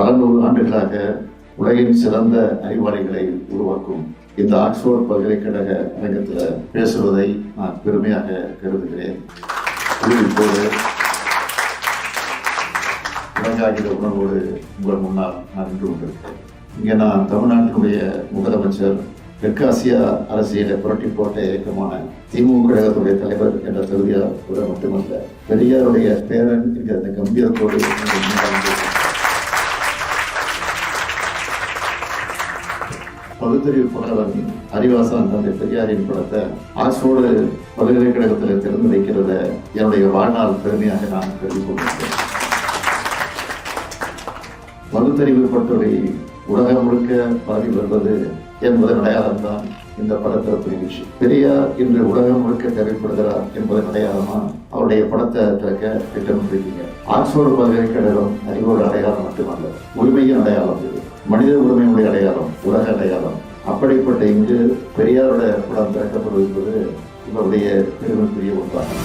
பல 100 ஆண்டுகளாக உலகின் சிறந்த அறிவாளிகளை உருவாக்கும் இந்த ஆக்ஸ்போர்ட் பல்கலைக்கழக அரங்கத்தில் பேசுவதை நான் பெருமையாக கருதுகிறேன். இப்போது உலகாகிற உணர்வோடு உங்கள் முன்னால் நான் நின்று கொண்டிருக்கிறேன். இங்கே நான் தமிழ்நாட்டினுடைய முதலமைச்சர், தெற்காசியா அரசியலை புரட்டி போட்ட இயக்கமான திமுக கழகத்துடைய தலைவர் என்ற தகுதியோட மட்டுமல்ல, பெரியாருடைய பேரன் என்கிற அந்த கம்பீரத்தோடு பகுத்தறிவு புலவன் அறிவாசன் தந்தை பெரியாரின் படத்தை ஆக்ஸ்போர்டு பல்கலைக்கழகத்தில் திறந்து வைக்கிறத என்னுடைய வாழ்நாள் பெருமையாக நான் கருதி கொண்டிருக்கிறேன். பகுத்தறிவு பட்டறை உலகம் முழுக்க பரவி வருவது என்பதன் அடையாளம் தான் இந்த படத்திறப்பு நிகழ்ச்சி. பெரியார் இன்று உலகம் முழுக்க தேவைப்படுகிறார் என்பதன் அடையாளமா அவருடைய படத்தை திறக்க திட்டமிட்டிருக்கீங்க. ஆக்ஸ்போர்டு பல்கலைக்கழகம் அறிவோட அடையாளம் மட்டுமல்ல, உரிமையின் அடையாளம், இது மனித உரிமையுடைய அடையாளம், உலக அடையாளம். அப்படிப்பட்ட இங்கு பெரியாரோட படம் திறக்கப்படுவது என்பது இவருடைய பெருமைக்குரிய ஒன்றாகும்.